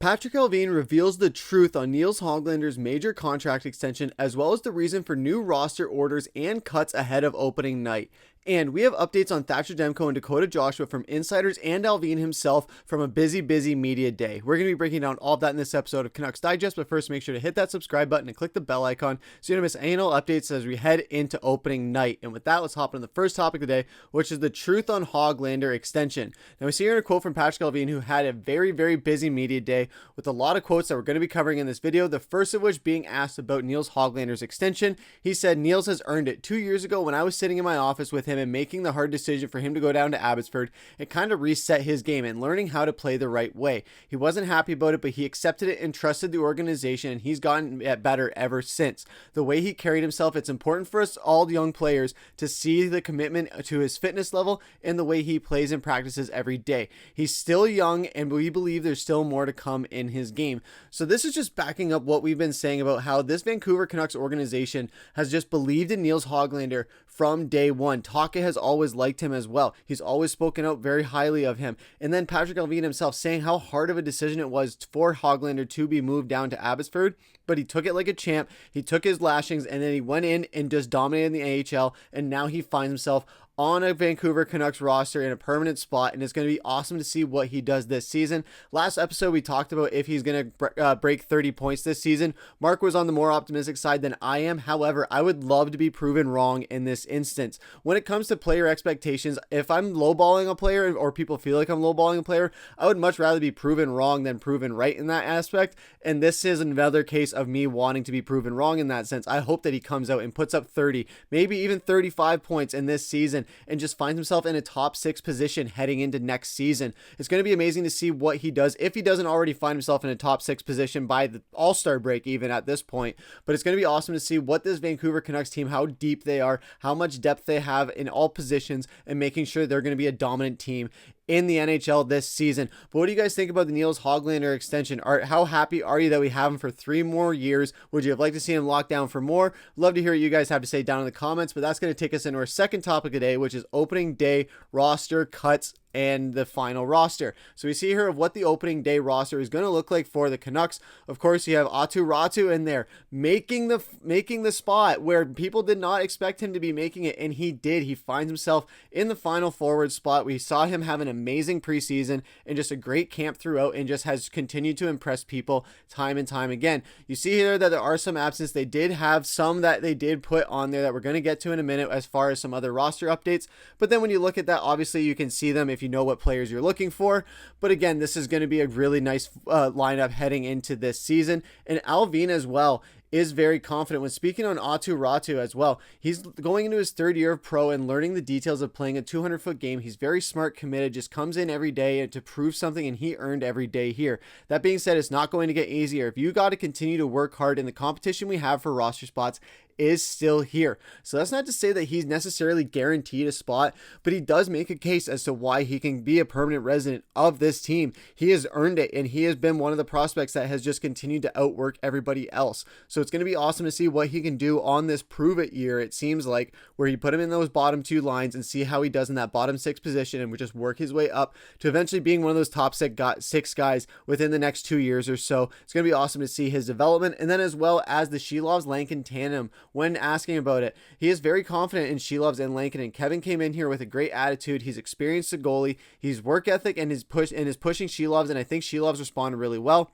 Patrik Allvin reveals the truth on Nils Höglander's major contract extension, as well as the reason for new roster orders and cuts ahead of opening night. And we have updates on Thatcher Demko and Dakota Joshua from insiders and Allvin himself from a busy media day. We're going to be breaking down all of that in this episode of Canucks Digest, but first make sure to hit that subscribe button and click the bell icon so you don't miss any updates as we head into opening night. And with that, let's hop into the first topic of the day, which is the truth on Hoglander extension. Now we see here a quote from Patrik Allvin, who had a very busy media day with a lot of quotes that we're going to be covering in this video, the first of which being asked about Nils Höglander's extension. He said, "Nils has earned it. 2 years ago when I was sitting in my office with him and making the hard decision for him to go down to Abbotsford, it kind of reset his game and learning how to play the right way. He wasn't happy about it, but he accepted it and trusted the organization, and he's gotten better ever since. The way he carried himself, it's important for us all young players to see the commitment to his fitness level and the way he plays and practices every day. He's still young, and we believe there's still more to come in his game." So this is just backing up what we've been saying about how this Vancouver Canucks organization has just believed in Nils Höglander from day one. Tocchet has always liked him as well. He's always spoken out very highly of him. And then Patrik Allvin himself saying how hard of a decision it was for Hoglander to be moved down to Abbotsford, but he took it like a champ. He took his lashings and then he went in and just dominated the AHL, and now he finds himself on a Vancouver Canucks roster in a permanent spot, and it's going to be awesome to see what he does this season. Last episode, we talked about if he's going to break 30 points this season. Mark was on the more optimistic side than I am. However, I would love to be proven wrong in this instance. When it comes to player expectations, if I'm lowballing a player or people feel like I'm lowballing a player, I would much rather be proven wrong than proven right in that aspect. And this is another case of me wanting to be proven wrong in that sense. I hope that he comes out and puts up 30, maybe even 35 points in this season, and just finds himself in a top 6 position heading into next season. It's going to be amazing to see what he does, if he doesn't already find himself in a top 6 position by the All-Star break even at this point. But it's going to be awesome to see what this Vancouver Canucks team, how deep they are, how much depth they have in all positions, and making sure they're going to be a dominant team in the NHL this season. But what do you guys think about the Nils Höglander extension? How happy are you that we have him for 3 more years? Would you have liked to see him locked down for more? Love to hear what you guys have to say down in the comments, but that's going to take us into our second topic of the day, which is opening day roster cuts and the final roster. So we see here of what the opening day roster is going to look like for the Canucks. Of course, you have Aatu Räty in there making the spot where people did not expect him to be making it, and he did. He finds himself in the final forward spot. We saw him have an amazing preseason and just a great camp throughout, and just has continued to impress people time and time again. You see here that there are some absences. They did have some that they did put on there that we're going to get to in a minute as far as some other roster updates. But then when you look at that, obviously you can see them if you know what players you're looking for. But again, this is going to be a really nice lineup heading into this season. And Allvin as well is very confident when speaking on Aatu Räty as well. He's going into his 3rd year of pro and learning the details of playing a 200-foot game. He's very smart, committed, just comes in every day to prove something, and he earned every day here. That being said, it's not going to get easier. If you got to continue to work hard, in the competition we have for roster spots is still here. So that's not to say that he's necessarily guaranteed a spot, but he does make a case as to why he can be a permanent resident of this team. He has earned it, and he has been one of the prospects that has just continued to outwork everybody else. So it's going to be awesome to see what he can do on this prove it year, it seems like, where you put him in those bottom 2 lines and see how he does in that bottom 6 position, and would just work his way up to eventually being one of those top 6 guys within the next 2 years or so. It's going to be awesome to see his development. And then as well as the Shelovs-Lankin tandem, when asking about it, he is very confident in Shelovs and Lankin, and Kevin came in here with a great attitude. He's experienced a goalie, he's work ethic, and is pushing Shelovs, and I think Shelovs responded really well.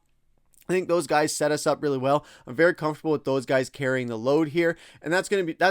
I think those guys set us up really well. I'm very comfortable with those guys carrying the load here, and that's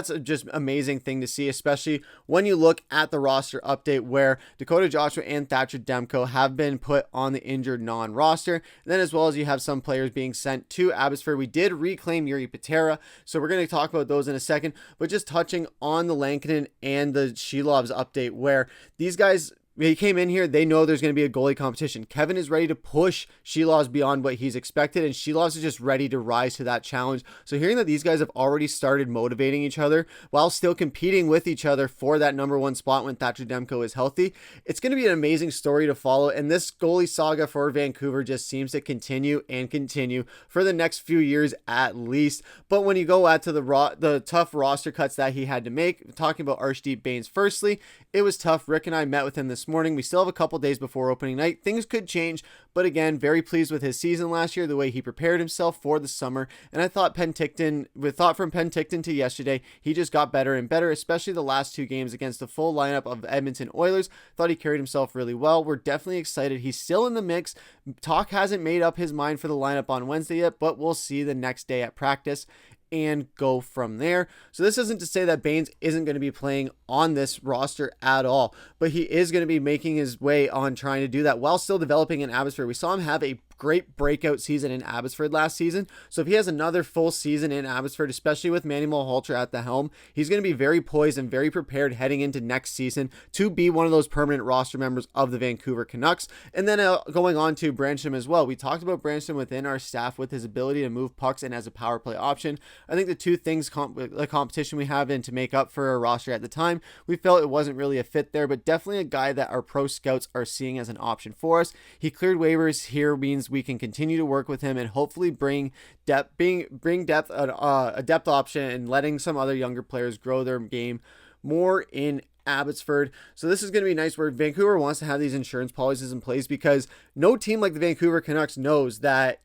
a just amazing thing to see, especially when you look at the roster update where Dakota Joshua and Thatcher Demko have been put on the injured non-roster. And then as well as you have some players being sent to Abbotsford. We did reclaim Jiri Patera, so we're going to talk about those in a second, but just touching on the Lankinen and the Shelovs update where these guys, they came in here, they know there's going to be a goalie competition. Kevin is ready to push Shelovs beyond what he's expected, and Shelovs is just ready to rise to that challenge. So hearing that these guys have already started motivating each other while still competing with each other for that number 1 spot when Thatcher Demko is healthy, it's going to be an amazing story to follow. And this goalie saga for Vancouver just seems to continue and continue for the next few years at least. But when you go out to the tough roster cuts that he had to make, talking about Arshdeep Bains firstly, it was tough. Rick and I met with him this this morning. We still have a couple days before opening night. Things could change, but again, very pleased with his season last year, the way he prepared himself for the summer. And I thought from Penticton to yesterday, he just got better and better, especially the last two games against the full lineup of Edmonton Oilers. Thought he carried himself really well. We're definitely excited. He's still in the mix. Tocchet hasn't made up his mind for the lineup on Wednesday yet, but we'll see the next day at practice and go from there. So this isn't to say that Baines isn't going to be playing on this roster at all, but he is going to be making his way on trying to do that while still developing in Abbotsford. We saw him have a great breakout season in Abbotsford last season. So if he has another full season in Abbotsford, especially with Manny Malhotra at the helm, he's going to be very poised and very prepared heading into next season to be one of those permanent roster members of the Vancouver Canucks. And then going on to Branstrom as well. We talked about Branstrom within our staff with his ability to move pucks and as a power play option. I think the two things, the competition we have and to make up for our roster at the time, we felt it wasn't really a fit there, but definitely a guy that our pro scouts are seeing as an option for us. He cleared waivers here, means we can continue to work with him and hopefully bring depth, a depth option, and letting some other younger players grow their game more in Abbotsford. So this is going to be nice where Vancouver wants to have these insurance policies in place, because no team like the Vancouver Canucks knows that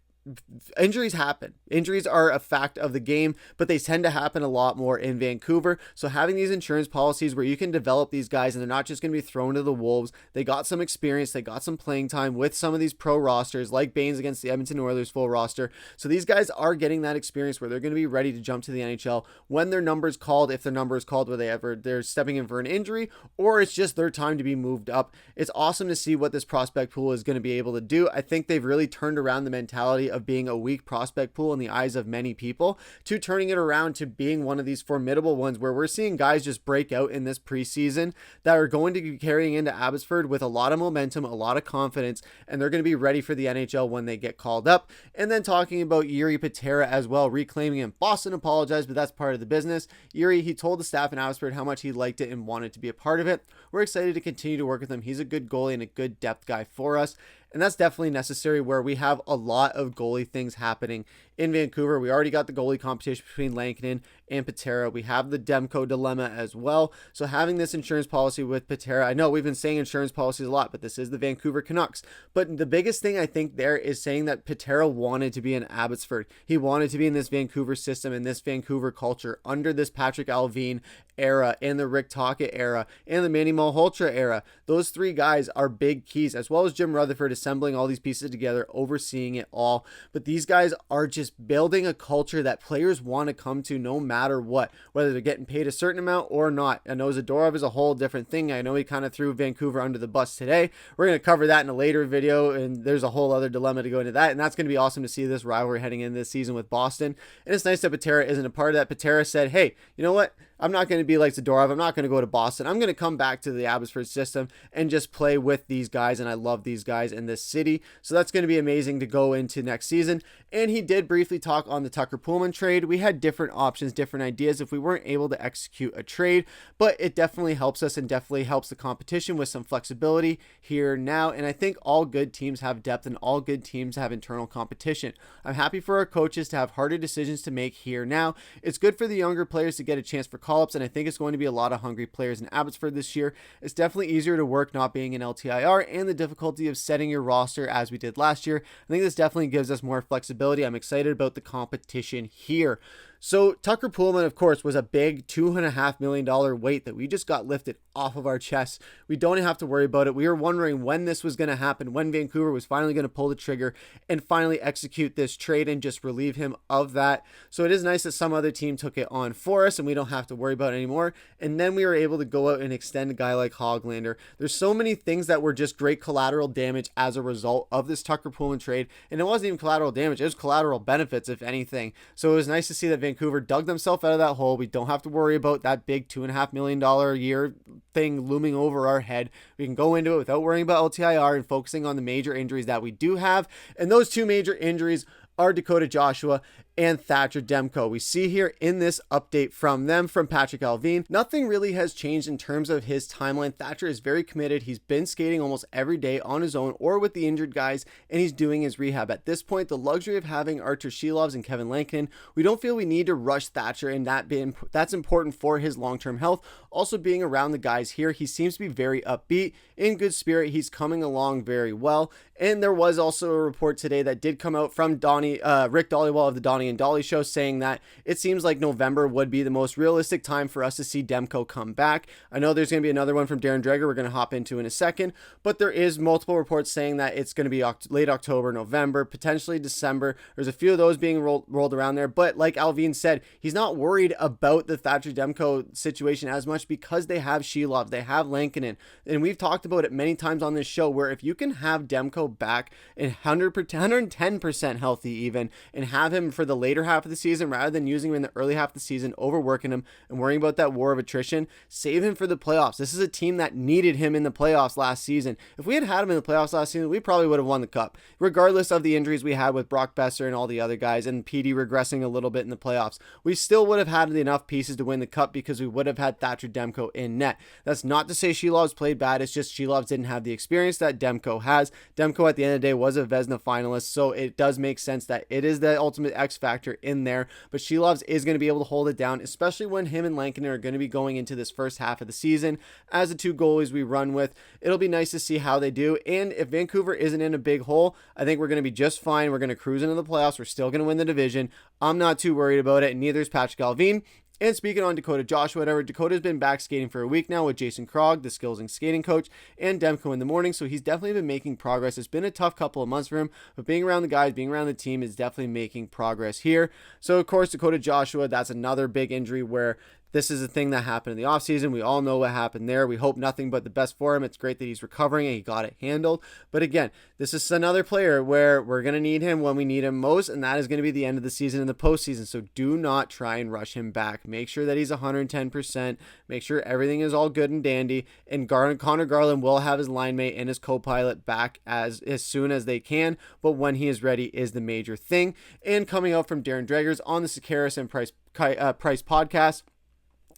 injuries happen. Injuries are a fact of the game, but they tend to happen a lot more in Vancouver. So having these insurance policies where you can develop these guys and they're not just going to be thrown to the wolves. They got some experience. They got some playing time with some of these pro rosters like Baines against the Edmonton Oilers full roster. So these guys are getting that experience where they're going to be ready to jump to the NHL when their number is called, if their number is called, where they're stepping in for an injury, or it's just their time to be moved up. It's awesome to see what this prospect pool is going to be able to do. I think they've really turned around the mentality of being a weak prospect pool in the eyes of many people to turning it around to being one of these formidable ones where we're seeing guys just break out in this preseason that are going to be carrying into Abbotsford with a lot of momentum, a lot of confidence, and they're going to be ready for the NHL when they get called up. And then talking about Jiri Patera as well, reclaiming him. Boston apologized, but that's part of the business. Jiri, he told the staff in Abbotsford how much he liked it and wanted to be a part of it. We're excited to continue to work with him. He's a good goalie and a good depth guy for us. And that's definitely necessary where we have a lot of goalie things happening in Vancouver. We already got the goalie competition between Lankinen and Patera. We have the Demko dilemma as well. So having this insurance policy with Patera, I know we've been saying insurance policies a lot, but this is the Vancouver Canucks. But the biggest thing I think there is saying that Patera wanted to be in Abbotsford. He wanted to be in this Vancouver system and this Vancouver culture under this Patrik Allvin era and the Rick Tocchet era and the Manny Malhotra era. Those three guys are big keys, as well as Jim Rutherford assembling all these pieces together, overseeing it all. But these guys are just building a culture that players want to come to no matter what, whether they're getting paid a certain amount or not. I know Zadorov is a whole different thing. I know he kind of threw Vancouver under the bus today. We're going to cover that in a later video, and there's a whole other dilemma to go into that, and that's going to be awesome to see this rivalry heading into this season with Boston. And it's nice that Patera isn't a part of that. Patera said, hey, you know what? I'm not going to be like Zadorov. I'm not going to go to Boston. I'm going to come back to the Abbotsford system and just play with these guys, and I love these guys in this city. So that's going to be amazing to go into next season. And he did briefly talk on the Tucker Poolman trade. We had different options, different ideas if we weren't able to execute a trade, but it definitely helps us and definitely helps the competition with some flexibility here now. And I think all good teams have depth and all good teams have internal competition. I'm happy for our coaches to have harder decisions to make here now. It's good for the younger players to get a chance for call-ups, and I think it's going to be a lot of hungry players in Abbotsford this year. It's definitely easier to work not being an LTIR and the difficulty of setting your roster as we did last year. I think this definitely gives us more flexibility. I'm excited about the competition here. So Tucker Poolman, of course, was a big $2.5 million weight that we just got lifted off of our chests. We don't have to worry about it. We were wondering when this was going to happen, when Vancouver was finally going to pull the trigger and finally execute this trade and just relieve him of that. So it is nice that some other team took it on for us and we don't have to worry about it anymore. And then we were able to go out and extend a guy like Hoglander. There's so many things that were just great collateral damage as a result of this Tucker Poolman trade. And it wasn't even collateral damage. It was collateral benefits, if anything. So it was nice to see that Vancouver dug themselves out of that hole. We don't have to worry about that big $2.5 million a year thing looming over our head. We can go into it without worrying about LTIR and focusing on the major injuries that we do have. And those two major injuries are Dakota Joshua and Thatcher Demko. We see here in this update from them, from Patrik Allvin, nothing really has changed in terms of his timeline. Thatcher is very committed. He's been skating almost every day on his own or with the injured guys, and he's doing his rehab. At this point, the luxury of having Artur Shilovs and Kevin Lankinen, we don't feel we need to rush Thatcher, and that's important for his long-term health. Also, being around the guys here, he seems to be very upbeat, in good spirit. He's coming along very well. And there was also a report today that did come out from Rick Dhaliwal of the Donnie and Dolly show, saying that it seems like November would be the most realistic time for us to see Demko come back. I know there's going to be another one from Darren Dreger we're going to hop into in a second, but there is multiple reports saying that it's going to be late October, November, potentially December. There's a few of those being rolled around there, but like Allvin said, he's not worried about the Thatcher Demko situation as much because they have Shilovs, they have Lankinen, and we've talked about it many times on this show where if you can have Demko back and 110% healthy even, and have him for the later half of the season rather than using him in the early half of the season, overworking him and worrying about that war of attrition, save him for the playoffs. This is a team that needed him in the playoffs last season. If we had him in the playoffs last season, we probably would have won the cup, regardless of the injuries we had with Brock Boeser and all the other guys, and PD regressing a little bit in the playoffs. We still would have had enough pieces to win the cup because we would have had Thatcher Demko in net. That's not to say Shilovs played bad, it's just Shilovs didn't have the experience that Demko has. Demko at the end of the day was a Vezina finalist, so it does make sense that it is the ultimate X factor in there, but Shilovs is going to be able to hold it down, especially when him and Lankinen are going to be going into this first half of the season as the two goalies we run with. It'll be nice to see how they do, and if Vancouver isn't in a big hole, I think we're going to be just fine. We're going to cruise into the playoffs. We're still going to win the division. I'm not too worried about it, and neither is Patrik Allvin. And speaking on Dakota Joshua, whatever, Dakota's been back skating for a week now with Jason Krog, the skills and skating coach, and Demko in the morning, so he's definitely been making progress. It's been a tough couple of months for him, but being around the guys, being around the team is definitely making progress here. So, of course, Dakota Joshua, that's another big injury where this is a thing that happened in the offseason. We all know what happened there. We hope nothing but the best for him. It's great that he's recovering and he got it handled. But again, this is another player where we're going to need him when we need him most, and that is going to be the end of the season and the postseason. So do not try and rush him back. Make sure that he's 110%. Make sure everything is all good and dandy. And Connor Garland will have his line mate and his co-pilot back as soon as they can. But when he is ready is the major thing. And coming out from Darren Dreger's on the Sakaris and Price podcast,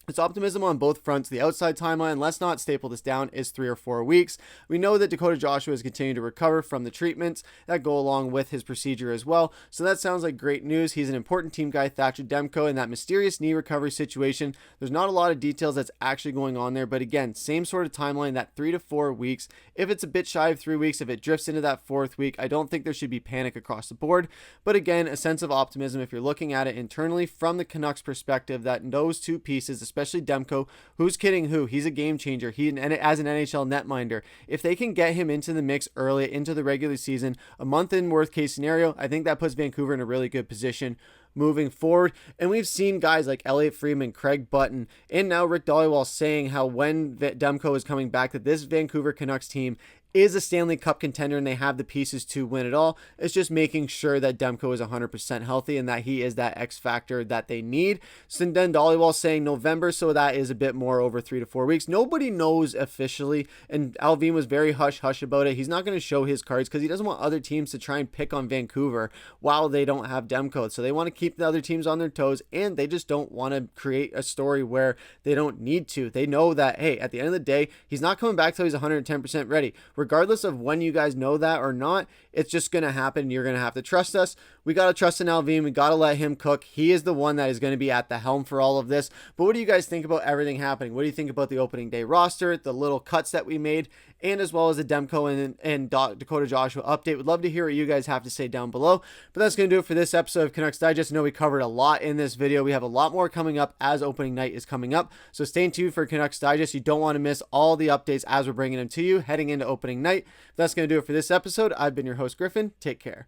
it's optimism on both fronts. The outside timeline, let's not staple this down, is 3 or 4 weeks. We know that Dakota Joshua is continuing to recover from the treatments that go along with his procedure as well. So that sounds like great news. He's an important team guy, Thatcher Demko, in that mysterious knee recovery situation. There's not a lot of details that's actually going on there. But again, same sort of timeline, that 3 to 4 weeks. If it's a bit shy of 3 weeks, if it drifts into that 4th week, I don't think there should be panic across the board. But again, a sense of optimism if you're looking at it internally from the Canucks perspective, that those two pieces, especially Demko, who's kidding who? He's a game changer. As an NHL netminder, if they can get him into the mix early into the regular season, a month in worst case scenario, I think that puts Vancouver in a really good position moving forward. And we've seen guys like Elliot Friedman, Craig Button, and now Rick Dhaliwal saying how when Demko is coming back, that this Vancouver Canucks team is a Stanley Cup contender and they have the pieces to win it all. It's just making sure that Demko is 100% healthy and that he is that X factor that they need. So then Dhaliwal saying November, so that is a bit more over 3 to 4 weeks. Nobody knows officially, and Allvin was very hush-hush about it. He's not going to show his cards because he doesn't want other teams to try and pick on Vancouver while they don't have Demko. So they want to keep the other teams on their toes, and they just don't want to create a story where they don't need to. They know that, hey, at the end of the day, he's not coming back till he's 110% ready. Regardless of when you guys know that or not, it's just going to happen. You're going to have to trust us. We got to trust in Allvin. We got to let him cook. He is the one that is going to be at the helm for all of this. But what do you guys think about everything happening? What do you think about the opening day roster, the little cuts that we made, and as well as the Demko and Dakota Joshua update? Would love to hear what you guys have to say down below. But that's going to do it for this episode of Canucks Digest. I know we covered a lot in this video. We have a lot more coming up as opening night is coming up. So stay tuned for Canucks Digest. You don't want to miss all the updates as we're bringing them to you heading into opening night. That's going to do it for this episode. I've been your host, Griffin. Take care.